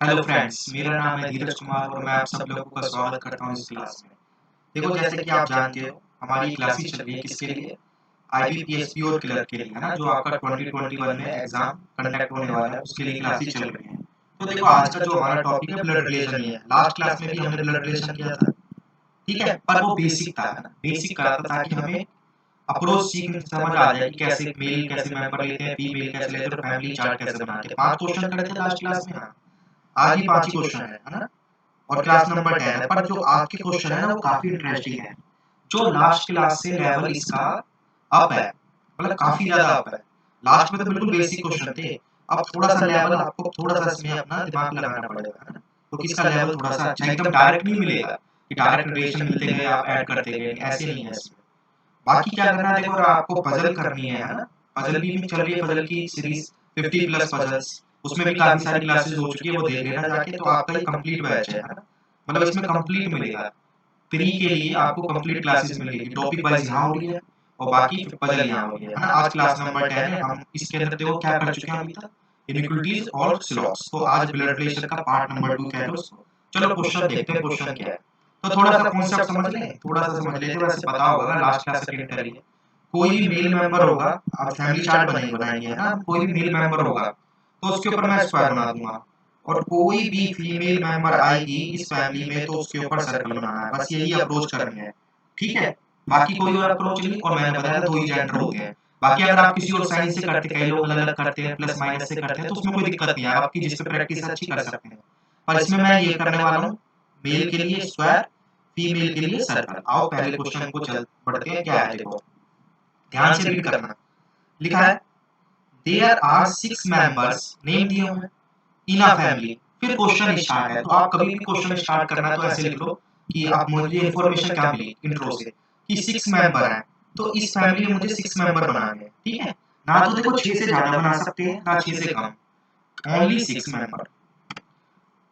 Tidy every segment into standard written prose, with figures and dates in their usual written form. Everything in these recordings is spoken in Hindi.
हेलो फ्रेंड्स, मेरा नाम है धीरज कुमार और मैं आप सब लोगों का स्वागत करता हूँ इस क्लास में। देखो, जैसे कि आप जानते हो, हमारी क्लास ही चल रही है किसके लिए? आईबीपीएस प्योर क्लर्क के लिए, है ना, जो आपका 2021 में एग्जाम कंडक्ट होने वाला है, उसके लिए क्लास ही चल रही है। तो देखो, आज का जो हमारा टॉपिक है ब्लड रिलेशन ही है। लास्ट क्लास में भी हमने ब्लड रिलेशन किया था, ठीक है, पर वो बेसिक था, है ना, बेसिक करा था ताकि हमें अप्रोच सीखने समझ आ जाए कि कैसे मेल कैसे मेंबर लेते हैं, फीमेल कैसे लेते हैं और फैमिली चार्ट कैसे बनाते हैं। 5 क्वेश्चन करे थे लास्ट क्लास में। हाँ, आज ही 5 ही क्वेश्चन है ना। और क्लास नंबर 10 है, पर जो आज के क्वेश्चन है ना वो काफी इंटरेस्टिंग है। जो लास्ट क्लास से लेवल इसका अप है, मतलब काफी ज्यादा अप है। लास्ट में तो बिल्कुल बेसिक क्वेश्चन थे, अब थोड़ा सा लेवल आपको थोड़ा सा इसमें अपना दिमाग लगाना पड़ेगा, है ना। तो किसका लेवल थोड़ा सा अच्छा, एकदम डायरेक्ट नहीं मिलेगा कि डायरेक्ट रिलेशन मिलते गए आप ऐड करते गए, ऐसे नहीं है इसमें। बाकी क्या करना है, देखो, अगर आपको पजल करनी है ना, पजल भी चल रही है, पजल की सीरीज 50 प्लस पजल्स, उसमें भी काफी सारी क्लासेस हो चुकी है, वो देख लेना जाके, तो आपका ये कंप्लीट बैच है ना। मतलब इसमें कंप्लीट मिलेगा, फ्री के लिए आपको कंप्लीट क्लासेस मिलेगी। टॉपिक वाइज यहाँ हो रही है और बाकी पजल यहाँ हो रही है ना। आज क्लास नंबर 10 है, हम इसके अंदर देखो क्या कर चुके हैं अभी तक, इनइक्वालिटीज और स्लॉट्स। तो आज ब्लड रिलेशन का पार्ट नंबर 2 कह लो उसको। चलो क्वेश्चन देखते हैं, क्वेश्चन क्या है। तो थोड़ा सा कॉन्सेप्ट समझ लें, थोड़ा सा समझ लेते हैं। वैसे पता होगा लास्ट क्लास सेकेंड है, कोई भी मेल मेंबर होगा, आप फैमिली चार्ट बनाएंगे है ना, कोई भी मेल मेंबर होगा तो उसके ऊपर मैं स्क्वायर बना दूंगा, और कोई भी फीमेल मेंबर आएगी इस फैमिली में तो उसके ऊपर सर्कल बनाना है। बस यही अप्रोच करनी है, ठीक है। बाकी कोई और अप्रोच नहीं, और मैंने बताया था 2 ही जेंडर होते हैं। बाकी अगर आप किसी और साइन से करते, कई लोग अलग अलग करते हैं, प्लस माइनस से करते हैं, तो उसमें कोई दिक्कत नहीं है, आपकी जिस पे प्रैक्टिस अच्छी कर सकते हैं। पर इसमें मैं ये करने वाला हूँ, मेल के लिए स्क्वायर, फीमेल के लिए सर्कल। आओ पहले क्वेश्चन को चल बढ़ते हैं। क्या है देखो, ध्यान से रीड करना। लिखा है देयर आर 6 मेंबर्स, नेम दिए हुए इन अ फैमिली। फिर क्वेश्चन स्टार्ट है, तो आप कभी भी क्वेश्चन स्टार्ट करना है तो ऐसे लिख लो कि आप, मुझे इन्फॉर्मेशन क्या मिली इंट्रो से कि 6 मेंबर हैं, तो इस फैमिली में मुझे 6 मेंबर बनाने हैं, ठीक है। ना तो देखो 6 से ज्यादा बना सकते हैं, ना 6 से कम, ओनली 6 मेंबर,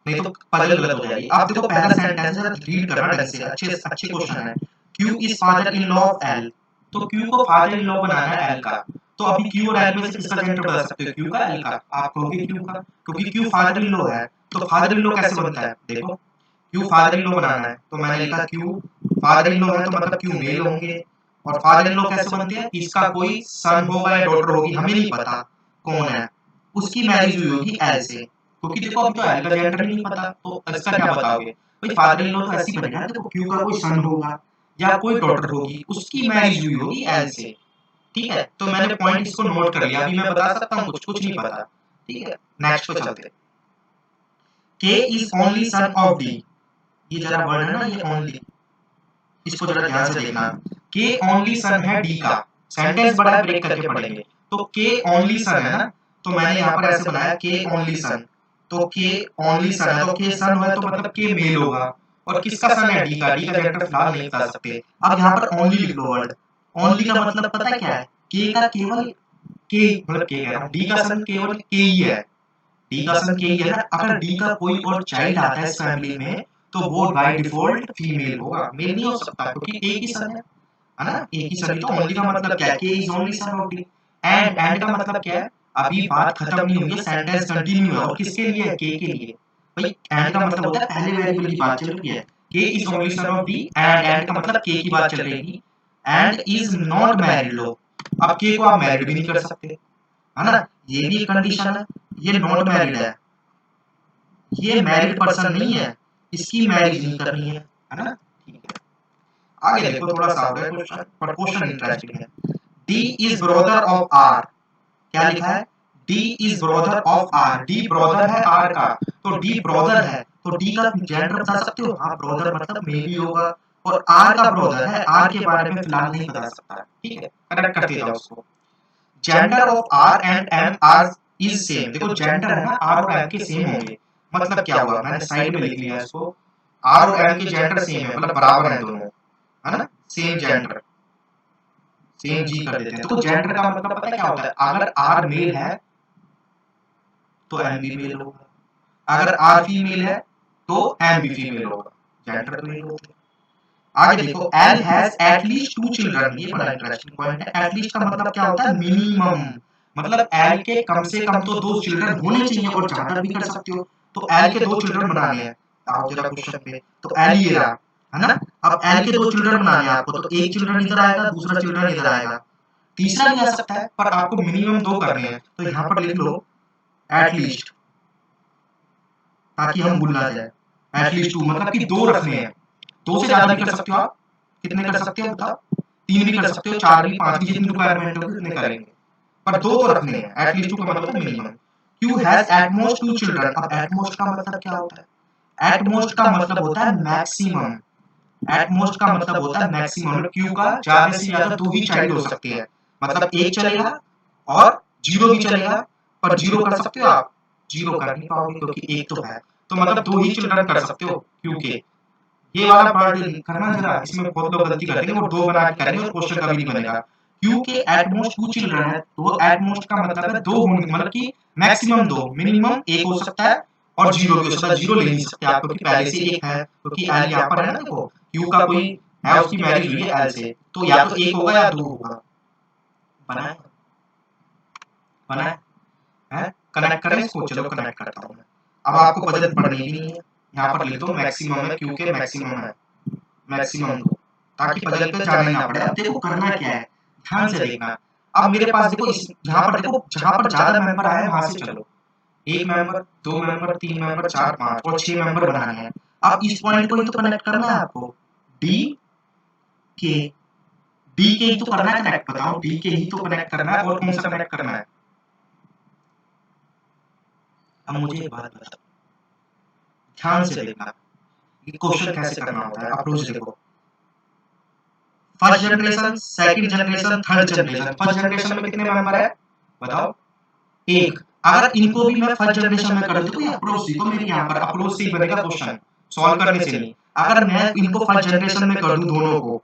नहीं तो पजल गलत हो जाएगी। आप देखो पहला सेंटेंस है, रीड करना ढंग से, अच्छे अच्छे क्वेश्चन है। Q is father in law of L, तो क्यू को फादर इन लॉ बनाना है एल का। तो अभी क्यू और एल में से किसका जेंडर बता सकते हो, क्यू का एल का? आप कहोगे क्यू का, क्योंकि क्यू फादर इन लॉ है। तो फादर इन लॉ कैसे बनता है, देखो, क्यू फादर इन लॉ बनाना है तो मैंने लिखा क्यू फादर इन लॉ है, तो मतलब क्यू मेल होंगे। और फादर इन लॉ कैसे बनते हैं, इसका कोई सन होगा या डॉटर होगी, हमें नहीं पता कौन है, उसकी मैरिज हुई होगी एल से, क्योंकि देखो अभी तो एल का जेंडर नहीं पता, तो इसका क्या बताओगे भाई? फादर इन लॉ तो ऐसी बनेगा, देखो क्यू का कोई सन होगा या कोई डॉटर होगी, उसकी मैरिज हुई होगी एल से, ठीक है। तो मैंने पॉइंट इसको नोट कर लिया, अभी मैं बता सकता हूँ कुछ कुछ नहीं पता, ठीक है। नेक्स्ट पे चलते। के is only son of D, ये जरा वर्ड है ना, ये ओनली, इसको जरा ध्यान से देखना। के ओनली सन है डी का, सेंटेंस बड़ा है, ब्रेक करके पढ़ेंगे। तो के ओनली सन है ना, तो मैंने यहाँ पर ऐसे बनाया के ओनली सन, तो के ओनली सन है, तो के सन है तो मतलब के मेल होगा। और किसका सन है, डी का, डी का जेंडर फिलहाल नहीं बता सकते। अब यहाँ पर ओनली लिख लो वर्ड, ओनली का मतलब पता है क्या है, के का केवल के, मतलब के कह रहा हूँ, डी का सन केवल के ही है, डी का सन के ही है ना। अगर डी का कोई और चाइल्ड आता है इस फैमिली में तो वो बाय डिफॉल्ट फीमेल होगा, मेल नहीं हो सकता, क्योंकि एक ही सन है ना, एक ही सन। तो ओनली का मतलब क्या है, के is only son of D. And का मतलब क्या है, अभी बात खत्म नहीं हुई है, सेंटेंस कंटिन्यू है, और किसके लिए है, के लिए। भाई एंड का मतलब होता है पहले वेरिएबल की बात चल रही है, के is only son of D, and का मतलब के की बात चल रही है। एंड इज नॉट मैरिड लो, अब के को आप मैरिड भी नहीं कर सकते, है ना, ये भी एक कंडीशन है। ये नॉट मैरिड है, ये मैरिड पर्सन नहीं है, इसकी मैरिज नहीं करनी है ना, ठीक है। आगे देखो, थोड़ा सा हो गया क्वेश्चन, पर क्वेश्चन इंटरेस्टिंग है। D is brother of R, क्या लिखा है, D is brother of R, D brother है आर का, तो डी ब्रदर है, तो डी का जेंडर बता सकते हो? हाँ, ब्रदर मतलब मेल ही होगा, और आर का ब्रदर है, आर के बारे में फिलहाल नहीं बता सकता, ठीक है, करेक्ट करते जाओ उसको। Gender of R and M R is same, देखो जेंडर है ना, आर और एम के सेम होंगे, मतलब क्या हुआ, मैंने साइड में लिख लिया इसको, आर और एम के जेंडर सेम है, मतलब बराबर है दोनों, है ना, सेम जेंडर, सेम जी कर देते हैं। तो जेंडर का मतलब पता है क्या होता है, अगर आर मेल है तो एम भी मेल होगा, अगर आर फीमेल है तो एम भी फीमेल होगा, जेंडर तो यही होता है। आगे देखो, एल हैज एटलीस्ट 2 चिल्ड्रन, ये बड़ा इंटरेस्टिंग पॉइंट है। एटलीस्ट का मतलब क्या होता है, मिनिमम, मतलब एल के कम से कम तो 2 चिल्ड्रन होने चाहिए, और ज्यादा भी कर सकते हो। तो एल के दो चिल्ड्रन बनाने हैं, आओ जरा क्वेश्चन पे, तो एल ये रहा है ना। अब एल के दो चिल्ड्रन बनाने हैं आपको, तो एक चिल्ड्रन इधर आएगा, दूसरा चिल्ड्रन इधर आएगा, तीसरा भी आ सकता है, पर आपको मिनिमम दो करने हैं, तो यहाँ पर लिख लो एटलीस्ट, ताकि हम भूल ना जाए। एटलीस्ट 2 मतलब कि दो रखने हैं, दो से ज्यादा भी कर सकते हो आप, कितने कर सकते हो बताओ, 3 भी कर सकते हो, 4 भी, 5 भी, जितनी रिक्वायरमेंट होगी उतने करेंगे, पर दो तो रखने हैं। एटलीस्ट 2 का मतलब है minimum. Q has at most 2 children. अब एट मोस्ट का मतलब क्या होता है? एट मोस्ट का मतलब होता है मैक्सिमम। एट मोस्ट का मतलब होता है मैक्सिमम, क्यू का ज्यादा से ज्यादा दो ही चाइल्ड हो सकते हैं, मतलब एक चलेगा और जीरो भी चलेगा, पर जीरो कर सकते हो आप, जीरो कर नहीं पाओगे क्योंकि एक तो है, तो मतलब दो ही चिल्ड्रन कर सकते हो क्यू के। ये वाला पार्ट करना जरा, इसमें बहुत लोग गलती करते हैं, वो दो बना के करेंगे और क्वेश्चन कभी नहीं बनेगा। क्यू के एट मोस्ट 2 चिल्ड्रन है, तो एट मोस्ट का मतलब है दो होंगे, मतलब कि मैक्सिमम दो, मिनिमम एक हो सकता है और जीरो भी हो सकता है। जीरो ले नहीं सकते आप क्योंकि पहले से एक है, क्योंकि एल यहाँ पर है ना, देखो क्यू का कोई है, उसकी मैरिज हुई है एल से, तो या तो एक होगा या दो होगा। बना है, बना है, कनेक्ट करें इसको, चलो कनेक्ट करता हूँ मैं। अब आपको बजट पढ़नी भी नहीं है, यहाँ पर लिख दो मैक्सिमम है, क्यू के मैक्सिमम है, मैक्सिमम दो, ताकि पजल पे जाना ही ना पड़े। अब देखो करना क्या है, ध्यान से देखना। अब मेरे पास देखो, इस यहाँ पर देखो, जहां पर ज्यादा मेंबर आए वहां से चलो, एक मेंबर, दो मेंबर, तीन मेंबर, चार, पांच और छह मेंबर बनाने हैं। अब इस पॉइंट को ही तो कनेक्ट करना है आपको, डी के, डी के ही तो करना है कनेक्ट, बताओ डी के ही तो कनेक्ट करना है, और कौन सा कनेक्ट करना है? अब मुझे एक बात बताओ, ध्यान से देखना, ये क्वेश्चन कैसे करना होता है, अप्रोच देखो। First generation, second generation, third generation, first generation में कितने मेंबर है बताओ? एक। अगर इनको भी मैं फर्स्ट जनरेशन में कर दूं, तो ये अप्रोच देखो मेरे यहाँ पर, अप्रोच से ही बनेगा क्वेश्चन, सॉल्व करने से नहीं। अगर मैं इनको फर्स्ट जनरेशन में कर दूं दोनों को,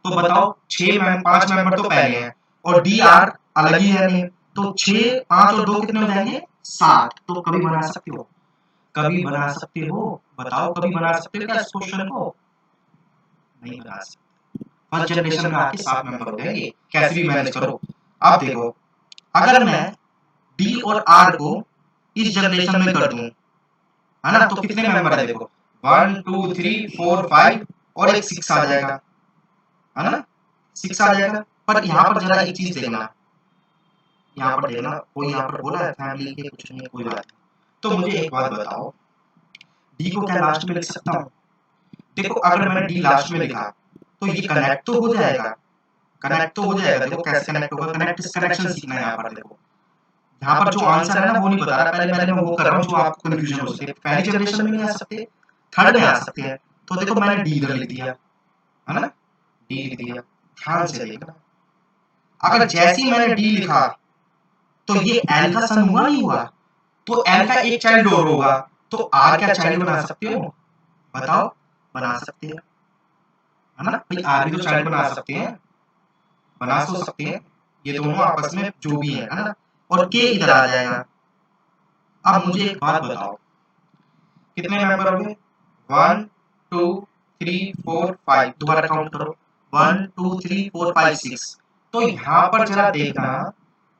तो बताओ 5 मेंबर तो पहले हैं और डी आर अलग ही है नेम, तो 6, 5 और 2 कितने हो जाएंगे? 7। तो कभी बना सकते हो, कभी बना सकते हो, बताओ कभी बना सकते हो क्या इस क्वेश्चन को? नहीं बना सकते। फर्स्ट जनरेशन में आपके 7 मेंबर हो जाएंगे, कैसे भी मैनेज करो। अब देखो, अगर मैं डी और आर को इस जनरेशन में कर दूं, है ना, तो कितने मेंबर है देखो, 1 2 3 4 5 और एक 6 आ जाएगा, है ना, 6 आ जाएगा। पर यहाँ पर जरा एक चीज देखना, यहाँ पर देखना, कोई यहाँ पर बोला है फैमिली के, कुछ नहीं, कोई बात नहीं। तो मुझे एक बात बताओ, डी को क्या लास्ट में लिख सकता हूँ? देखो अगर मैंने डी लास्ट में लिखा, तो ये कनेक्ट तो हो जाएगा, कनेक्ट तो हो जाएगा। देखो कैसे कनेक्ट होगा, कनेक्शन सीखना है यहाँ पर। देखो यहाँ पर जो आंसर है ना वो नहीं बता रहा, पहले पहले मैं वो कर रहा हूँ जो आपको कंफ्यूजन हो सके। पहली जनरेशन में नहीं आ सकते, थर्ड में आ सकते हैं, तो देखो मैंने डी इधर लिख दिया, है ना, डी लिख दिया। ध्यान से देखना, अगर जैसे ही मैंने डी लिखा, तो ये एल का सन हुआ नहीं हुआ, तो एल का एक चाइल्ड और होगा, तो आर क्या चाइल्ड बना सकते हो बताओ? बना सकते हैं, है ना भाई, आर भी तो चाइल्ड बना सकते हैं, बना तो सकते हैं, ये दोनों आपस में जो भी है ना, और के इधर आ जाएगा। अब मुझे एक बात बताओ, कितने मेंबर हो गए? 1 2 3 4 5, दोबारा काउंट करो, 1 2 3 4 5 6। तो यहाँ पर जरा देखना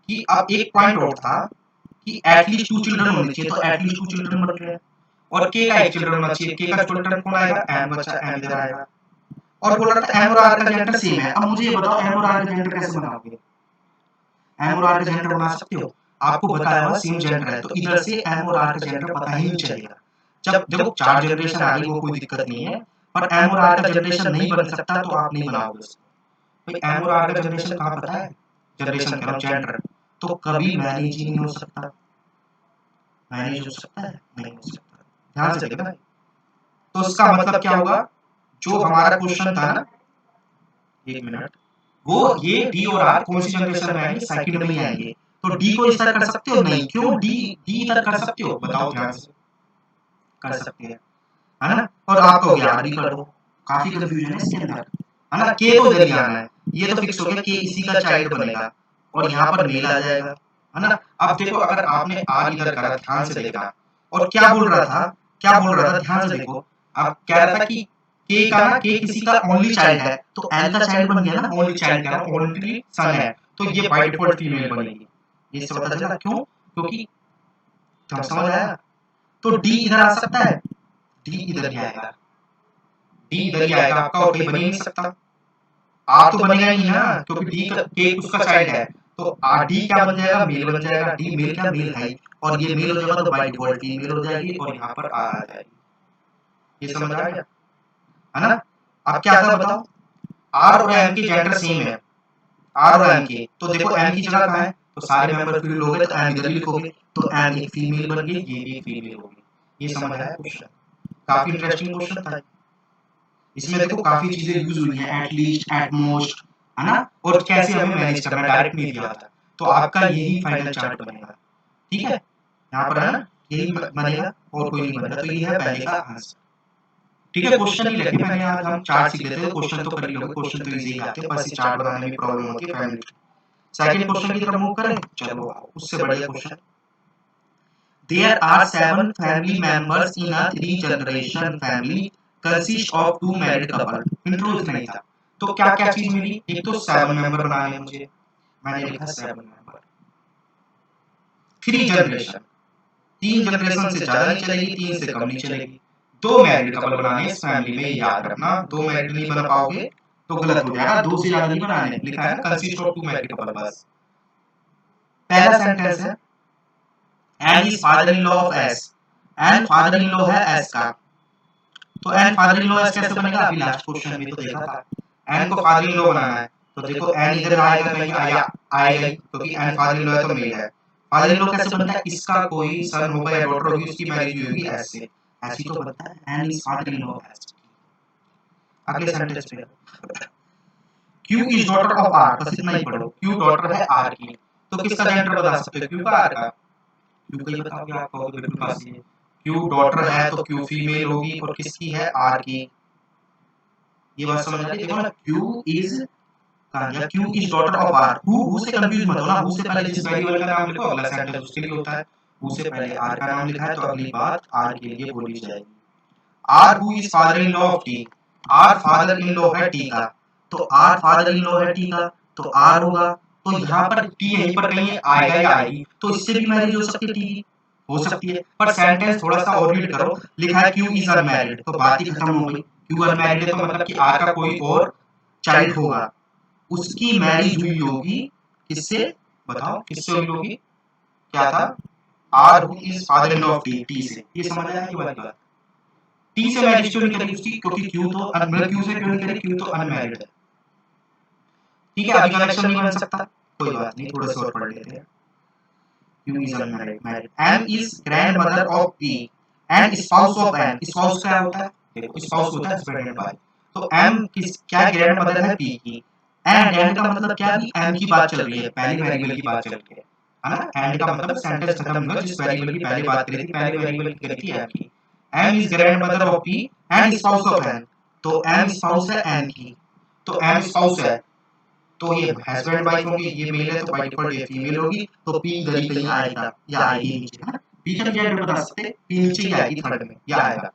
कि अब एक पॉइंट और था कि एटलीस्ट 2 चिल्ड्रन होने चाहिए, तो एटलीस्ट 2 चिल्ड्रन बन रहे हैं, और के का एक चिल्ड्रन होना चाहिए। के का चिल्ड्रन कौन आएगा? एम बचा, एम इधर आएगा। और बोल रहा था एम और आर का जेंडर सेम है। अब मुझे ये बताओ एम और आर का जेंडर कैसे बनाओगे? एम और आर का जेंडर बना सकते हो? आपको बताया हुआ सेम जेंडर है, तो इधर से एम और आर का जेंडर पता ही नहीं चलेगा। जब देखो 4 जनरेशन आ गई वो कोई दिक्कत नहीं है, पर एम और आर का जनरेशन नहीं बन सकता तो आप नहीं बनाओगे उसको। भाई एम और आर का जनरेशन कहाँ पता है? जनरेशन कह रहा हूँ, जेंडर, तो कभी मैनेज ही नहीं हो सकता। मैनेज हो सकता है? नहीं हो सकता। ध्यान से देखना, तो इसका मतलब क्या होगा, जो हमारा क्वेश्चन था ना, एक मिनट, वो ये डी और आर कौन सी जनरेशन में आएंगे? सेकंड में ही आएंगे। तो डी को इस तरह कर सकते हो? नहीं। क्यों? डी डी इधर कर सकते हो, बताओ ध्यान से, कर सकते हैं, है ना। और आप कहोगे आर भी कर दो, काफी कंफ्यूजन है इसके अंदर, है ना। के तो इधर ही आना है, ये तो फिक्स हो गया, के इसी का चाइल्ड बनेगा और यहाँ पर मेल आ जाएगा, है ना। अब देखो अगर आपने आर इधर करा, ध्यान से देखा, और क्या बोल रहा था, क्या बोल रहा था, ध्यान से देखो। अब कह रहा था कि के का ना, के किसी का ओनली चाइल्ड है, तो एल का चाइल्ड बन गया ना, ओनली चाइल्ड का ओनली सन है, तो ये बाय डिफॉल्ट फीमेल बनेगी। ये इससे पता चला क्यों? क्योंकि समझ आया? तो डी इधर आ सकता है, डी इधर ही आएगा, डी इधर ही आएगा आपका, और कहीं बन ही नहीं सकता। आर तो बनेगा ही नहीं ना, क्योंकि डी का के उसका चाइल्ड है, तो आर डी क्या बन जाएगा, मेल बन जाएगा, डी मेल क्या, मेल है, और ये मेल हो जाएगा तो बाय डिफॉल्ट फीमेल हो जाएगी, और यहाँ पर आर आ जाएगी। ये समझ आ गया है ना। अब क्या था बताओ, आर और एम के जेंडर सेम है, आर और एम के, तो देखो एम की जगह कहाँ है, तो सारे मेंबर फीमेल हो गए, तो एम इधर लिखोगे, तो एम एक फीमेल बन गई, ये भी एक फीमेल होगी। ये समझ आया क्वेश्चन, काफी इंटरेस्टिंग क्वेश्चन था। इसमें देखो काफी चीजें यूज हुई हैं, एट लीस्ट, एट मोस्ट, है ना, और कैसे हमें मैनेज करना है, डायरेक्ट नहीं दिया था। तो आपका यही फाइनल चार्ट बनेगा, ठीक है, यहाँ पर है ना, यही बनेगा और कोई नहीं बनेगा, तो ये है पहले का आंसर। ठीक है, क्वेश्चन ही लगे, पहले आज हम चार्ट सीख लेते हैं, क्वेश्चन तो कर ही लोगे, क्वेश्चन तो इजी आते हैं, बस ये चार्ट बनाने में प्रॉब्लम होती है फैमिली। सेकंड क्वेश्चन की तरफ मूव करें, चलो उससे बढ़िया question. There are 7 family members in a 3 generation family consist of 2 married couple. Intro इतना ही था। तो क्या क्या चीज मिली, एक तो 7 मेंबर बनाने हैं मुझे, मैंने लिखा 7 मेंबर, 3 जनरेशन, 3 जनरेशन से ज्यादा नहीं चलेगी, 3 से कम नहीं चलेगी, 2 मैरिड कपल बनाने इस फैमिली में, याद रखना 2 मैरिड नहीं बना पाओगे तो गलत हो जाएगा, 2 से ज्यादा नहीं बनाने, लिखा है ना कंसिस्ट ऑफ 2 मैरिड कपल बस। पहला सेंटेंस है N is father in law of S, N father in law है एस का, तो N father in law S कैसे बनेगा, अभी लास्ट क्वेश्चन में तो देखा था, एन को फादर इन लॉ बनाना है, तो देखो एन इधर आएगा कहीं, आएगा ही, क्योंकि एन फादर इन लॉ है तो मेल है। फादर इन लॉ कैसे बनता है, इसका कोई सन होगा या डॉटर होगी, उसकी मैरिज हुई होगी एस से, ऐसी तो बनता है N is father in law of S. अगले सेंटेंस पे Q is daughter of R, बस इतना ही पढ़ो, क्यू डॉटर है आर की, तो किसका जेंडर बता सकते हो, क्यू का आर का, क्यू का ही बताओगे आप, कहोगे बिल्कुल पास ही है, क्यू डॉटर है तो क्यू फीमेल होगी, और किसकी है, आर की। ये बात समझ आ रही है, देखो ना, क्यू इज कहां गया, Q is daughter of R, who से कंफ्यूज मत होना, हु से पहले जिस वेरिएबल का नाम लिखो अगला सेंटेंस उसके लिए होता है, हु से पहले आर का नाम लिखा है तो अगली बात आर के लिए बोली जाएगी। R who is father in law of T, R father in law है टी का, तो आर फादर इन लॉ है टी का, तो आर होगा, तो यहाँ पर टी यहीं पर कहीं आएगा या आएगी, तो इससे भी मैरिज हो सकती है, टी हो सकती है, पर सेंटेंस थोड़ा सा और रीड करो, लिखा है क्यू इज अनमैरिड, तो बात ही खत्म हो गई, क्यू अनमैरिड है तो मतलब कि आर का कोई और चाइल्ड होगा, उसकी मैरिज हुई होगी किससे, बताओ किससे हुई होगी, क्या था, R who is father in law of T, T से, ये समझ आया ये वाली बात। टी से मैरिज क्यों नहीं करी उसकी, क्योंकि क्यू तो मतलब क्यू से क्यों नहीं करी, क्यू तो अनमैरिड है, ठीक है, अभी कनेक्शन नहीं बन सकता, कोई बात नहीं, थोड़ा सा और पढ़ लेते हैं। Q is unmarried, married, M is grandmother of P and spouse of N, spouse क्या होता है, देखो स्पाउस होता है हस्बैंड एंड वाइफ, तो एम किस क्या ग्रैंडमदर है पी की, एंड का मतलब क्या, भी एम की बात चल रही है, पहले वेरिएबल की बात चल रही है ना, एंड का मतलब सेंटेंस खत्म हुआ जिस वेरिएबल की पहले बात करी थी, पहले वेरिएबल की करी थी एम की, M is grandmother of P and spouse of N, तो एम स्पाउस है एन की, तो एम स्पाउस है, तो ये हस्बैंड वाइफ होंगे, ये मेल है तो बाय डिफॉल्ट ये फीमेल होगी, तो पी इधर ही कहीं आएगा या आएगी नीचे, है ना, पी का जेंडर बता सकते, पी नीचे ही आएगी थर्ड में, या आएगा।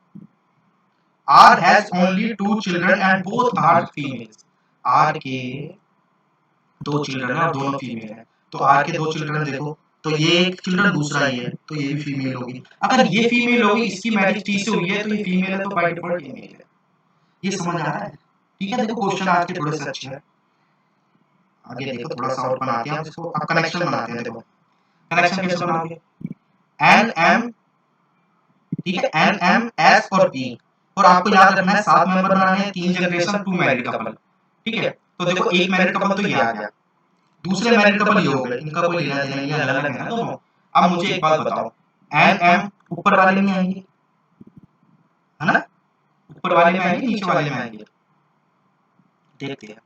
R has only 2 children and both are females, R के 2 चिल्ड्रन है और दोनों फीमेल है, तो आर के 2 चिल्ड्रन देखो, तो ये एक चिल्ड्रन दूसरा ही है, तो ये भी फीमेल होगी, अगर ये फीमेल होगी, इसकी मैरिज टी से हुई है, तो ये फीमेल है तो बाय डिफॉल्ट ये मेल है। ये समझ आ रहा है, ठीक है, देखो क्वेश्चन आज के थोड़े से अच्छे हैं, आगे देखो थोड़ा सा और बनाते हैं इसको, अब कनेक्शन बनाते हैं, देखो कनेक्शन कैसे बनाओगे, एन एम, ठीक है, एन एम एस और पी, और आपको याद रखना है 7 मेंबर बनाने हैं, 3 जनरेशन 2 मैरिड कपल, ठीक है, तो देखो एक मैरिड कपल तो ये आ गया, दूसरे मैरिड कपल ये हो गए, इनका कोई लेना देना नहीं है, अलग अलग है ना दोनों। अब मुझे एक बात बताओ, एन एम ऊपर वाले में आएंगे, है ना, ऊपर वाले में आएंगे नीचे वाले में आएंगे, देखते हैं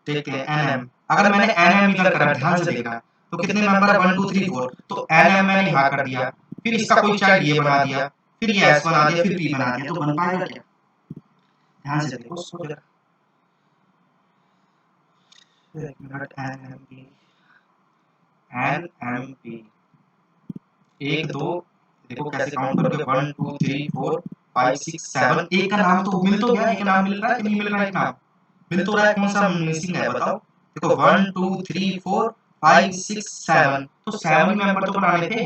देखते हैं, एन एम, अगर मैंने एन एम इधर करा, ध्यान से देखना, तो कितने मेंबर है, 1 2 3 4, तो एन एम मैंने यहाँ कर दिया, फिर इसका कोई चाइल्ड ये बना दिया, फिर ये एस बना दिया, फिर पी बना दिया, तो बन पाएगा क्या, ध्यान से देखो उसको जरा, एक minute, N M P, N M P, 1 2, देखो कैसे काउंट करोगे, 1 2 3 4 5 6 7, एक का नाम तो मिल तो गया, एक नाम मिल रहा है कि नहीं मिल रहा है, एक नाम मिल तो रहा है, कौन सा मिसिंग है बताओ, देखो 1 2 3 4 5 6 7, तो 7 मेंबर तो बनाने थे,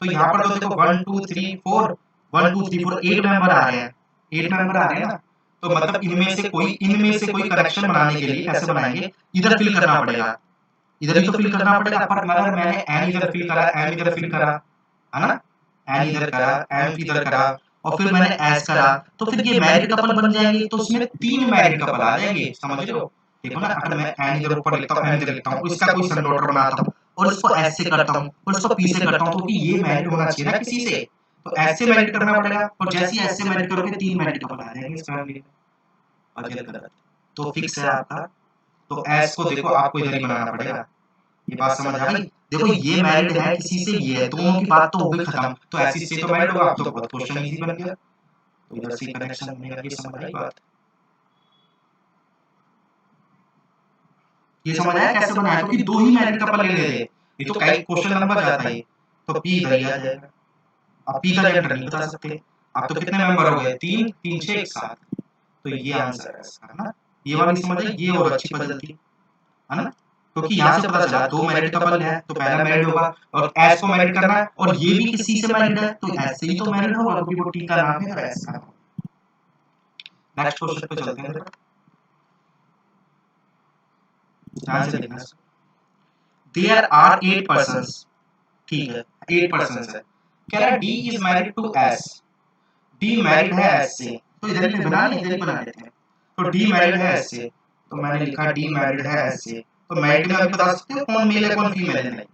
तो यहाँ पर तो देखो 1 2 3 4 1 2 3 4 8 मेंबर आ रहे हैं, 8 मेंबर आ रहे हैं ना। तो मतलब इनमें से कोई कनेक्शन बनाने के लिए कैसे बनाएंगे, इधर फिल करना पड़ेगा, इधर ही तो फिल करना पड़ेगा। पर अगर मैंने एन इधर फिल करा, एम इधर फिल करा, है ना, एन इधर करा, एम इधर करा, और फिर मैंने एस करा, तो फिर ये मैरिड कपल बन जाएंगे। तो उसमें 3 मैरिड कपल आ जाएंगे, समझ रहे हो। देखो ना, अगर मैं एन इधर ऊपर लिखता हूँ, एम इधर लिखता हूँ, इसका कोई सन डॉटर बनाता हूँ और इसको एस से करता हूँ और इसको पी से करता हूँ, तो कि ये मैरिड होना चाहिए ना किसी से, तो एस से मैरिड करना पड़ेगा। और जैसे ही एस से मैरिड करोगे 3 मैरिड कपल आ जाएंगे इस फैमिली में। अगले गलत, तो फिक्स है आपका। तो एस को देखो आपको इधर ही बनाना पड़ेगा। ये बात समझ आ गई। देखो ये मैरिड है किसी से, ये है, दोनों की बात तो हो गई खत्म। तो ऐसी से तो मैरिड होगा, अब तो बहुत क्वेश्चन इजी बन गया। तो इधर से कनेक्शन बनेगा। ये समझ आई बात, ये समझ आया कैसे बनाया, क्योंकि दो ही मैरिड कपल ले लेते, ये तो कई क्वेश्चन नंबर जाता है। तो पी इधर ही आ जाएगा। अब पी का जेंडर नहीं बता सकते। अब तो कितने मेंबर हो गए, 3 3 6 एक साथ, तो ये आंसर है इसका, है ना। ये वाली समझ आई, ये और अच्छी पजल थी, है ना। क्योंकि यहाँ से पता चला दो मैरिड कपल है, तो पहला मैरिड होगा और एस को मैरिड करना है, और ये भी किसी से मैरिड है, तो एस से ही तो मैरिड होगा, क्योंकि वो टी का नाम है और एस का। नेक्स्ट क्वेश्चन पे चलते हैं, ध्यान से देखना। देयर आर 8 पर्संस, ठीक है 8 पर्संस है। कह रहा है D is married to S, D married है एस से, तो इधर ही बना लें, इधर ही बना लेते हैं। तो डी मैरिड है एस से, तो मैंने लिखा डी मैरिड है एस से। तो मैरिड में अभी बता सकते हो कौन मेल है कौन फीमेल है, नहीं।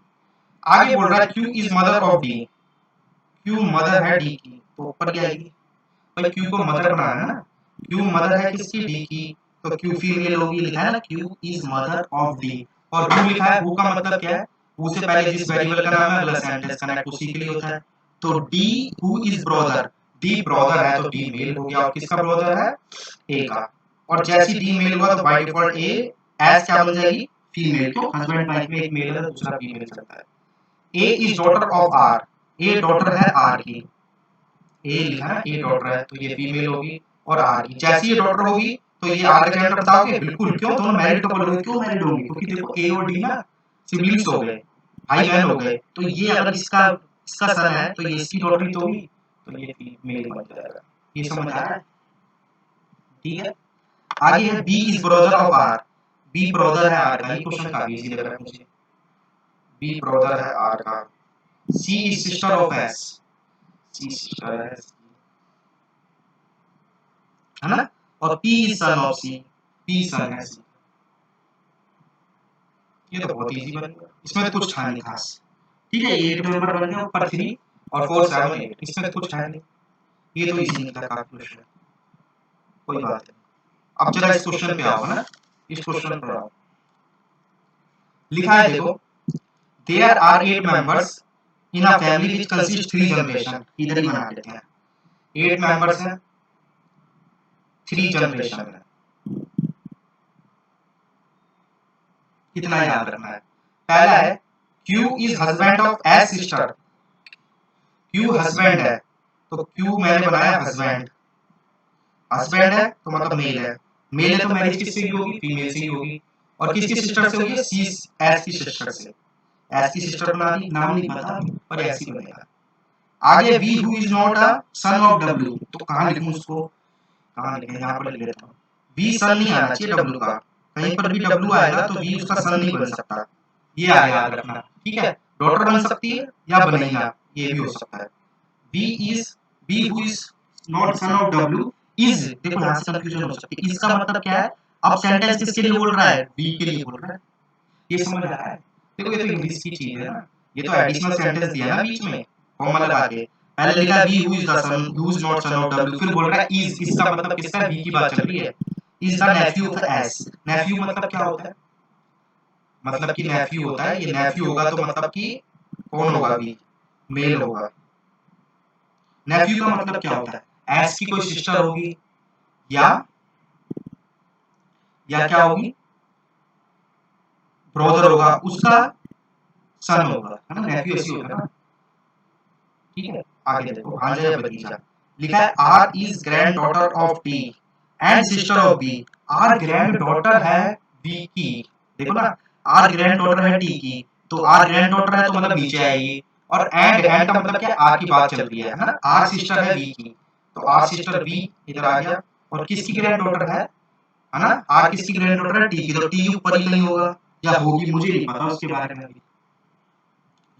आगे बोल रहा है Q is mother of D, Q mother है डी की, तो ऊपर क्या आएगी भाई, क्यू को मदर बनाना है ना। क्यू मदर है किसकी, डी की, तो क्यू फीमेल होगी, लिखा है ना Q is mother of D. और हु लिखा है, हु का मतलब क्या है, हु से पहले जिस वेरिएबल का नाम है अगला सेंटेंस कनेक्ट उसी के लिए होता है। तो D who is brother, D brother है तो डी मेल हो गया, और किसका ब्रदर है, ए का। और जैसे डी मेल हुआ तो बाय डिफॉल्ट ए एस क्या बन जाएगी, फीमेल। तो हस्बैंड वाइफ में एक मेल है दूसरा फीमेल चलता है। A is daughter of R, A daughter है आर की, ए लिखा ना, ए डॉटर है तो ये फीमेल होगी, और आर की जैसी ये डॉटर होगी तो ये आर का जेंडर बताओगे, बिल्कुल। क्यों, दोनों मैरिड कपल होंगे, क्यों मैरिड होंगे, क्योंकि देखो ए और डी ना सिबलिंग्स हो गए, भाई बहन हो गए। तो ये अगर इसका इसका सन है तो ये इसकी डॉटर ही तो होगी, तो ये फीमेल बन जाएगा। ये समझ आ रहा है, ठीक है। आगे है B is brother of R, B brother है आर का, ये क्वेश्चन काफी इजी लग रहा है मुझे, बी ब्रदर है आर का। C is sister of S, C sister है, है ना। और P is son of C, P son है C। ये तो बहुत इजी बन गया, इसमें तो कुछ था नहीं खास। ठीक है, ये 8 मेंबर बन गया, ऊपर 3 और 4 7 8, इसमें तो कुछ है नहीं। ये तो इजी निकला काफी क्वेश्चन, कोई बात नहीं। अब जरा इस क्वेश्चन पे आओ ना, इस क्वेश्चन पे आओ। लिखा है देखो, there are 8 members in a family which consist 3 generation, इधर ही बना लेते हैं। 8 मेंबर्स हैं 3 जनरेशन में, कितना याद रखना है। पहला है Q is husband of S sister, Q husband है तो Q मैंने बनाया हस्बैंड, हस्बैंड है तो मतलब मेल है, मेल है तो मैरिज किससे की होगी, फीमेल से ही होगी। और किसकी सिस्टर से होगी, सी एस की सिस्टर से। एस की सिस्टर बना दी, नाम नहीं पता पर ऐसी बनेगा। आगे V who is not a son of W, तो कहां लिखूं उसको, कहां लिखें, यहां पर लिख लेता हूं। V सन नहीं आना चाहिए W का, कहीं पर भी W आएगा तो V उसका सन नहीं बन सकता, ये आ याद रखना, ठीक है। डॉटर बन सकती है या बने ना, ये भी हो सकता है। B is, B who is not son of W is, देखो यहां से कंफ्यूजन हो सकती है, इसका मतलब क्या है, अब सेंटेंस किसके लिए बोल रहा है, बी के लिए बोल रहा है। ये समझ आ रहा है। देखो ये तो इंग्लिश की चीज है ना, ये तो एडिशनल सेंटेंस दिया ना बीच में कॉमा लगा के। पहले लिखा है B who is the son, who is not son of W, फिर बोल रहा है इज, इसका मतलब किसका है, बी की बात चल रही है। Is the nephew of S, nephew मतलब क्या होता है, मतलब कि नेफ्यू होता है, ये नेफ्यू होगा तो मतलब कि कौन होगा, भी मेल होगा। नेफ्यू का मतलब क्या होता है, एस की कोई सिस्टर होगी या क्या होगी, ब्रदर होगा, उसका सन होगा, है ना, नेफ्यू ऐसी होता है ना। ठीक है, आगे देखो भांजा या भतीजा। लिखा है R is granddaughter of T and sister of B, R granddaughter है बी की, देखो ना, आर ग्रैंड डॉटर है टी की, तो आर ग्रैंड डॉटर है तो मतलब नीचे आएगी, और एंड का मतलब क्या, आर की बात चल रही है ना, आर सिस्टर है वी की, तो आर सिस्टर वी इधर आ गया, और किसकी ग्रैंड डॉटर है ना, आर किसकी ग्रैंड डॉटर है, टी की, तो टी ऊपर ही कहीं होगा या होगी, मुझे नहीं पता उसके बारे में।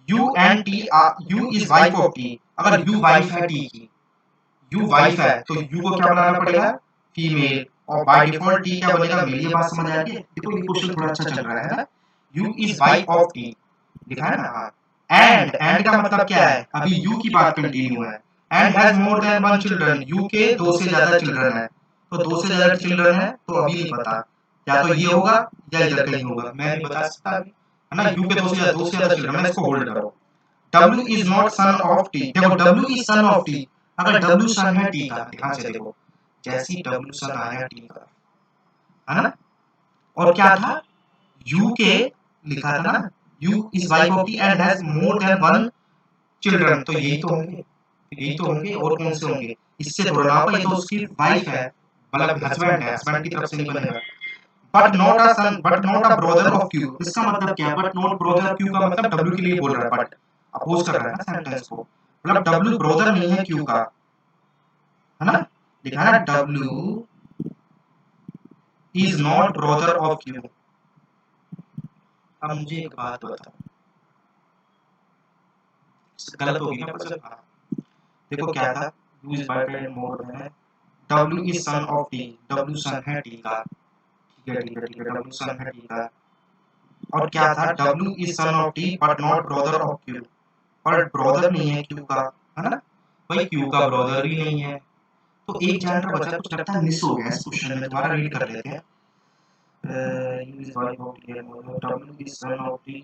You and T, U is wife of T, अगर यू वाइफ है टी की, यू वाइफ है तो यू को क्या बनाना पड़ेगा, फीमेल, और बाय डिफॉल्ट टी क्या बनेगा, मेल। ये बात समझ आ रही है, देखो ये क्वेश्चन थोड़ा अच्छा चल रहा है ना। You is wife of T लिखा है ना, हाँ। एंड का मतलब क्या है, अभी यू की बात कंटिन्यू है, and has more then one children, you के दो से ज्यादा चिल्ड्रन है, तो दो से ज्यादा चिल्ड्रन है तो अभी नहीं पता, या तो ये होगा या इधर कहीं होगा, मैं नहीं बता सकता अभी, है ना। यू के दो से ज्यादा चिल्ड्रन है, इसको होल्ड करो। W is not son of T, देखो W is son of T, अगर W सन है T का, ध्यान से देखो, जैसी W सन आया T का, है ना, और क्या था, U के लिखा था ना, U is wife of T and has more than one children, तो यही तो होंगे, यही तो होंगे, और कौन से होंगे, इससे थोड़ा ना होगा, ये तो उसकी वाइफ है, मतलब हस्बैंड है, हस्बैंड की तरफ से नहीं बनेगा। But not a son, but not a brother of Q, इसका मतलब क्या है, but not brother of Q का मतलब डब्ल्यू के लिए बोल रहा है, बट अपोज कर रहा है ना सेंटेंस को, मतलब डब्ल्यू ब्रदर नहीं है क्यू का, है ना, लिखा है ना W is not brother of Q. अब मुझे एक बात बताओ, गलत होगी ना पर हाँ, देखो क्या था, U is bited more than, W is son of T, W son है टी का, ठीक है ठीक है ठीक है, डब्ल्यू सन है टी का, और क्या था, W is son of T but not brother of Q, पर ब्रदर नहीं है क्यू का, है ना, भाई क्यू का ब्रदर भी नहीं है, तो एक जानकर बचा, कुछ लगता है मिस हो गया इस क्वेश्चन में, दोबारा रीड कर लेते हैं। You is wife of T and W is son of T,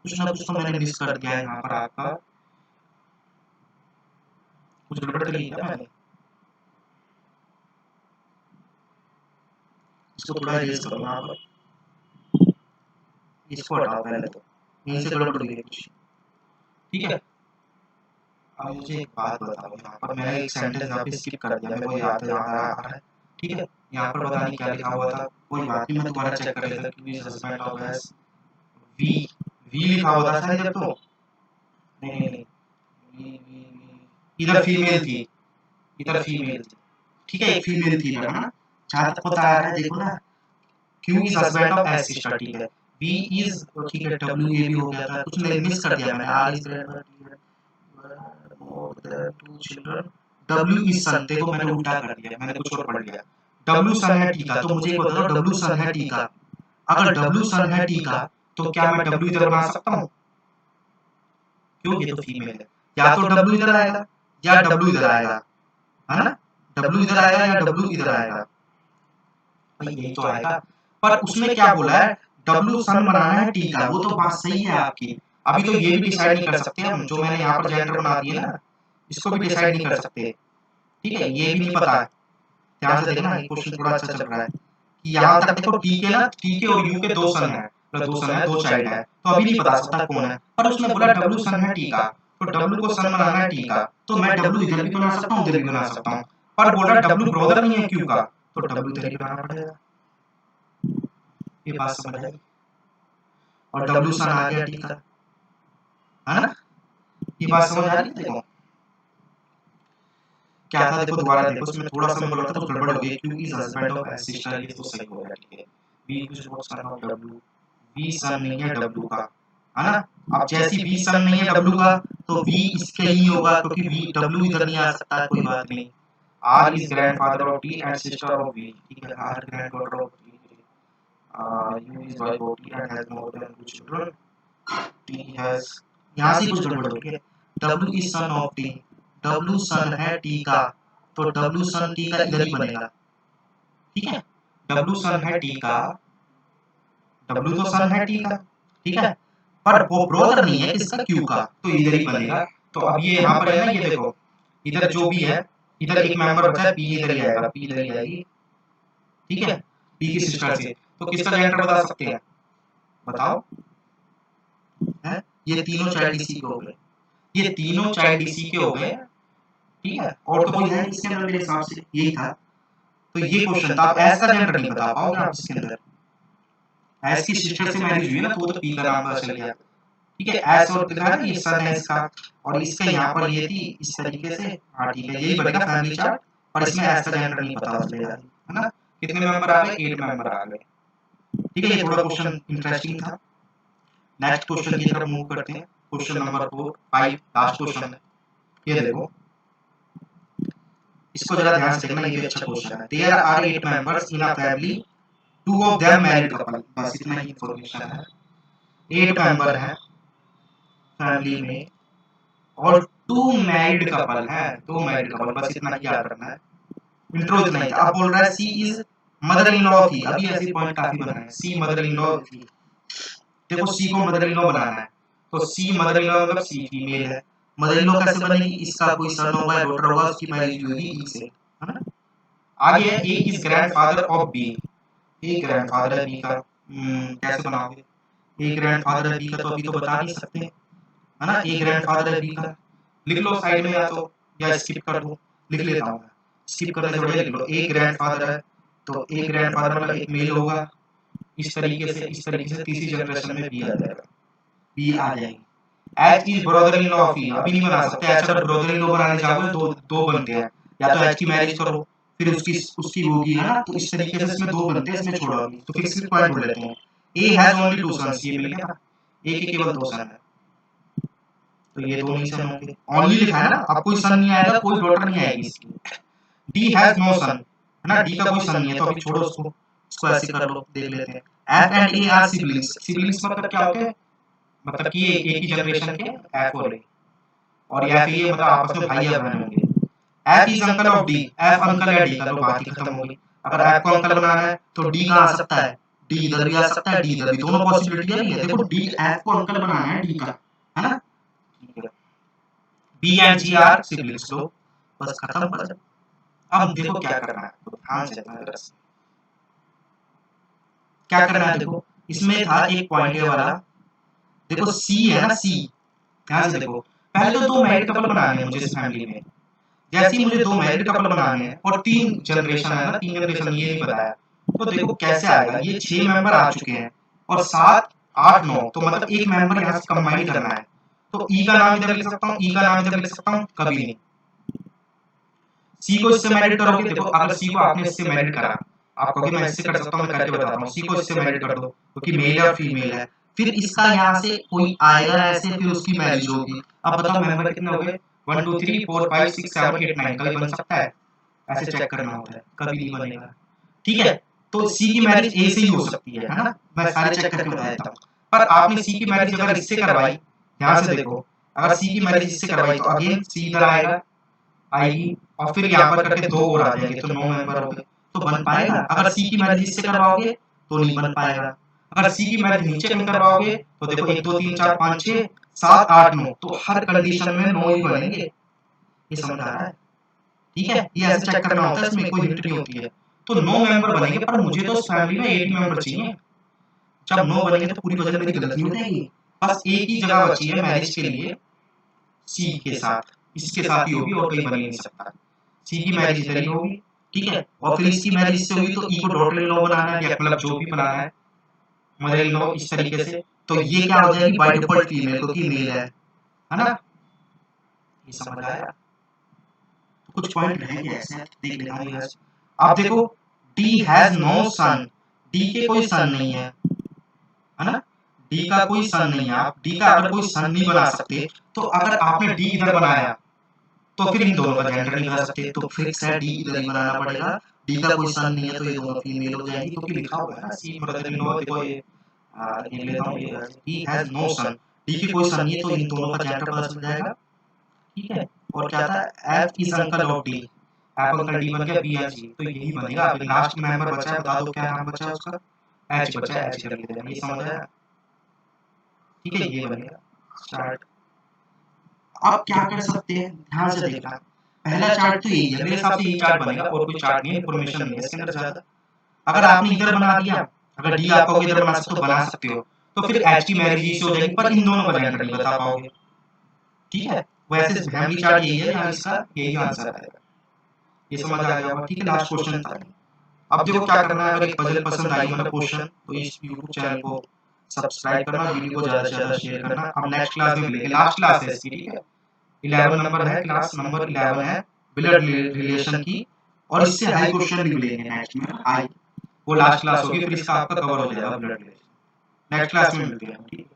कुछ ना कुछ तो मैंने मिस कर दिया है यहाँ पर, आपका कुछ गड़बड़ तो नहीं है मैंने, इसको थोड़ा रेज करो यहाँ पर, इसको हटाओ पहले, तो यहीं से गड़बड़ हुई है कुछ, ठीक है। अब मुझे एक बात बताओ, यहाँ पर मैंने एक सेंटेंस यहाँ पे स्किप कर दिया, मेरे को याद है, याद आ रहा है, ठीक है, यहाँ पर पता नहीं क्या लिखा हुआ था, कोई बात नहीं, मैं दोबारा चेक कर लेता, क्योंकि husband of S V, V लिखा हुआ था शायद, जब तो नहीं नहीं नहीं, वी वी वी इधर फीमेल थी, इधर फीमेल थी, ठीक है, एक फीमेल थी इधर, है ना, जहाँ तक पता आ रहा है, देखो ना, Q is husband of S sister, ठीक है, वी इज, ठीक है, डब्ल्यू ए भी हो गया था, कुछ नहीं मिस कर दिया मैंने, R is two children, W is son, देखो मैंने उल्टा कर दिया, मैंने कुछ और पढ़ लिया, डब्ल्यू सन है टी का, तो मुझे एक बताओ, डब्ल्यू सन है टी का, अगर डब्ल्यू सन है टी का, तो क्या मैं डब्ल्यू इधर बना सकता हूँ, क्यों, ये तो फीमेल है, या तो डब्ल्यू इधर आएगा या डब्ल्यू इधर आएगा, है ना, डब्ल्यू इधर आएगा या डब्ल्यू इधर आएगा, भाई यही तो आएगा, पर उसने क्या बोला है, डब्ल्यू सन बनाना है टी का, वो तो बात सही है आपकी, अभी तो ये भी डिसाइड नहीं कर सकते हम, जो मैंने यहाँ पर जेंडर बना दिए ना, इसको भी डिसाइड नहीं कर सकते, ठीक है, ये भी नहीं पता है, ध्यान से देखना, ये क्वेश्चन थोड़ा अच्छा चल रहा है, कि यहाँ तक देखो, टी के ना, टी के और यू के दो सन है, मतलब दो सन है, दो चाइल्ड है, तो अभी नहीं पता सकता कौन है, पर उसने बोला डब्ल्यू सन है टी का, तो डब्ल्यू को सन बनाना है टी का, तो मैं डब्ल्यू इधर भी बना सकता हूँ, उधर भी बना सकता हूँ, पर बोला डब्ल्यू ब्रदर नहीं है क्यू का, तो डब्ल्यू इधर ही बनाना पड़ेगा, ये बात समझ आई, और डब्ल्यू सन आ गया टी का, है ना, ये बात समझ आ रही है, देखो क्या था, देखो दोबारा देखो, उसमें थोड़ा सा मेरे को लगता है कुछ गड़बड़ हो गई, क्योंकि is husband of S sister, ये तो सही हो गया, ठीक है, B is not son of W, B son नहीं है डब्ल्यू का, है ना, अब जैसी बी सन नहीं है डब्ल्यू का, तो वी इसके ही होगा, क्योंकि वी डब्ल्यू इधर नहीं आ सकता, कोई बात नहीं, R is grandfather of T and sister of V, ठीक है, R granddaughter of T, U is wife of T and has more than 2 children, T has, यहाँ से कुछ गड़बड़ हो गई, W is son of T, W son है टी का, तो डब्ल्यू सन टी का इधर ही बनेगा, ठीक है, डब्ल्यू सन है टी का, डब्ल्यू तो सन है टी का, ठीक है, पर वो ब्रदर नहीं है किसका, क्यू का, तो इधर ही बनेगा, तो अब ये यहाँ पर है ना, ये देखो, इधर जो भी है, इधर एक मेंबर बचा है, पी इधर ही आएगा, पी इधर ही आएगी, ठीक है, पी की सिस्टर से, तो किसका जेंडर बता सकते हैं, बताओ, है, ये तीनों चाइल्ड इसी के हो गए, ये तीनों चाइल्ड इसी के हो गए, ठीक है, और तो कोई है नहीं इसके अंदर, मेरे हिसाब से यही था, तो ये क्वेश्चन था, अब एस का जेंडर नहीं बता पाओगे आप इसके अंदर, एस की सिस्टर से मैरिज हुई है ना, तो पी का नाम पता चल गया, ठीक है, एस और दिख रहा है ना, ये सन है इसका, और इसके यहाँ पर ये थी इस तरीके से। हाँ ठीक है, यही बनेगा फैमिली चार्ट, और इसमें एस का जेंडर नहीं पता चलेगा, है ना। कितने मेंबर आ गए, 8 मेंबर आ गए। ठीक है, ये थोड़ा क्वेश्चन इंटरेस्टिंग था। नेक्स्ट क्वेश्चन की तरफ मूव करते हैं। क्वेश्चन नंबर 5 लास्ट क्वेश्चन है। ये देखो, इसको जरा ध्यान से देखना, ये भी अच्छा क्वेश्चन है। There are 8 members in a family, 2 of them married couple. बस इतना ही इंफॉर्मेशन है। 8 मेंबर हैं फैमिली में और 2 मैरिड कपल हैं, 2 मैरिड कपल, बस इतना ही याद रखना है। इंट्रो इतना ही था। अब बोल रहा है सी इज मदर इन लॉ की। अभी ऐसे पॉइंट काफी बना है, सी मदर इन लॉ की। देखो सी को मदर इन लॉ बनाना है, तो सी मदर इन लॉ मतलब सी फीमेल है। मदर इन लॉ कैसे बनेगी, इसका कोई सन होगा, डॉटर होगा, उसकी मैरिज होगी ई से, है ना। आगे है A is grandfather of B. A grandfather है बी का। कैसे बनाओगे, ए ग्रैंडफादर है बी का, तो अभी तो बता नहीं सकते, है ना। ए ग्रैंडफादर है बी का, लिख लो साइड में, या तो या स्किप कर दो। लिख लेता हूँ, स्किप करने से बढ़िया लिख लो। ए ग्रैंडफादर है, तो ए ग्रैंडफादर मतलब एक मेल होगा, इस तरीके से तीसरी जनरेशन में बी आ जाएगा, बी आ जाएगी। H is brother in law of E. अभी नहीं बना सकते एच, अगर ब्रदर इन लॉ बनाने जाओगे दो दो बनते हैं, या तो एच की मैरिज करो फिर उसकी उसकी होगी, है ना। तो इस तरीके से इसमें दो बनते हैं, इसमें छोड़ा अभी तो फिक्स पॉइंट ढूंढ लेते हैं। ए हैज ओनली 2 सन्स, ये मिल गया ना, ए के केवल 2 सन है, तो ये दोनों ही सन होंगे। ओनली लिखा है ना, अब कोई सन नहीं आएगा, कोई डॉटर नहीं आएगी इसकी। डी हैज नो सन, है ना, डी का कोई सन नहीं है, तो अभी छोड़ो उसको, इसको ऐसे कर लो, देख लेते हैं। F and A R siblings. Siblings मतलब क्या होते हैं, मतलब कि ये एक ही जनरेशन के एफ और ए, और एफ ये मतलब आपस में भाई या बहन होंगे। F is uncle of D. F uncle है डी का, लो बात ही खत्म हो गई। अगर एफ को अंकल बनाना है तो डी कहाँ आ सकता है, डी इधर भी आ सकता है, डी इधर भी, दोनों पॉसिबिलिटी भी है। देखो डी एफ को अंकल बनाना है डी का, है ना। B and G are siblings, लो बस खत्म बस। अब देखो क्या करना है, तो ध्यान से क्या करना है। देखो इसमें था एक पॉइंट ये वाला, देखो सी है ना, सी ध्यान से देखो, पहले तो 2 मैरिड कपल बनाने हैं मुझे इस फैमिली में। जैसे ही मुझे 2 मैरिड कपल बनाने हैं और 3 जनरेशन है ना, 3 जनरेशन ये नहीं बताया, तो देखो कैसे आएगा। ये 6 मेंबर आ चुके हैं और 7 8 9, तो मतलब एक मेंबर यहाँ से कंबाइन करना है। तो ई का नाम इधर लिख सकता हूँ, ई का नाम इधर लिख सकता हूँ, कभी नहीं। सी को इससे मैरिड करोगे, देखो अगर सी को आपने इससे मैरिड करा, आप कहोगे मैं इससे कर सकता हूँ, मैं करके बताता हूँ। सी को इससे मैरिड कर दो क्योंकि मेल है और फीमेल है, फिर इसका यहाँ से कोई आएगा ऐसे, फिर उसकी मैरिज होगी। अब बताओ मेंबर कितने हो गए, 1 2 3 4 5 6 7 8 9, कभी बन सकता है, ऐसे चेक करना होता है, कभी नहीं बनेगा। ठीक है, तो सी की मैरिज ए से ही हो सकती है ना, मैं सारे चेक करके बता देता हूँ। पर आपने सी की मैरिज अगर इससे करवाई, ध्यान से देखो, अगर सी की मैरिज इससे करवाई तो अगेन सी इधर आएगा, आएगी, और फिर यहाँ पर करके 2 और आ जाएंगे, तो 9 मेंबर हो गए। तो बन पाएगा। अगर सी की मैरिज इससे करवाओगे तो नहीं बन पाएगा। अगर सी की मैरिज नीचे कहीं करवाओगे तो देखो 1 2 3 4 5 6 7 8 9, तो हर कंडीशन में 9 ही बनेंगे। ये समझ आ रहा है, ठीक है। ये ऐसे चेक करना होता है, इसमें कोई हिंट नहीं होती है। तो 9 मेंबर बनेंगे, पर मुझे तो इस फैमिली में 8 मेंबर चाहिए। जब 9 बनेंगे तो पूरी वजह मेरी गलत नहीं हो जाएगी। बस एक ही जगह बची है मैरिज के लिए, सी के साथ, इसके साथ ही होगी और कहीं बन ही नहीं सकता। सी की मैरिज इधर ही होगी, ठीक है। और फिर इसकी मैरिज इससे होगी, तो ई को डॉटर इन लॉ बनाना है, या मतलब जो भी बनाना है, मदर इन लॉ, इस तरीके से। तो ये क्या हो जाएगी, बाय डिफॉल्ट फीमेल क्योंकि मेल है ना। ये समझ आया। कुछ पॉइंट रह गए ऐसे, देख लेता हूँ यहाँ। आप देखो, D has no son, D के कोई सन नहीं है ना, डी का कोई सन नहीं है। आप डी का अगर कोई सन नहीं बना सकते, तो अगर आपने डी इधर बनाया तो फिर इन दोनों का जेंडर नहीं बना सकते, तो फिक्स है डी इधर ही बनाना पड़ेगा। डी का कोई सन नहीं है, तो ये दोनों फीमेल हो जाएंगी, क्योंकि लिखा हुआ है ना सी ब्रदर इन लॉ। देखो ये लिख लेता हूँ, ये D has no son, D की कोई सन नहीं है, तो इन दोनों का जेंडर पता चल जाएगा, ठीक है। और क्या था, F is uncle of D, F uncle D बन गया, बी एच जी, तो यही बनेगा। अभी लास्ट मेंबर बचा है, बता दो क्या नाम बचा है उसका, एच बचा है, एच कर लेते हैं। ये समझ आया, ठीक है, ये बनेगा। स्टार्ट। अब क्या कर सकते हैं, ध्यान से देखना। पहला चार्ट तो यही है, मेरे हिसाब से यही चार्ट बनेगा, और कोई चार्ट नहीं है, इन्फॉर्मेशन नहीं है इसके अंदर ज्यादा। अगर आपने इधर बना दिया, अगर डी आपको इधर बना सकते हो, बना सकते हो, तो फिर एच की मैरिज ई से हो जाएगी, पर इन दोनों का जेंडर नहीं बता पाओगे, ठीक है। वैसे फैमिली चार्ट यही है, यहाँ इसका यही आंसर आएगा। ये समझ आ गया होगा, ठीक है। लास्ट क्वेश्चन था। अब देखो क्या करना है, अगर एक पजल पसंद आई मतलब क्वेश्चन, तो इस यूट्यूब चैनल को सब्सक्राइब करना, वीडियो को ज़्यादा से ज़्यादा शेयर करना। अब नेक्स्ट क्लास में मिलेंगे, लास्ट क्लास है इसकी, ठीक है। 11 नंबर है, क्लास नंबर 11 है ब्लड रिलेशन की, और इससे हाई क्वेश्चन भी मिलेंगे नेक्स्ट में, हाई। वो लास्ट क्लास होगी, फिर इसका आपका कवर हो जाएगा ब्लड रिलेशन। नेक्स्ट क्लास में मिलते हैं, ठीक है।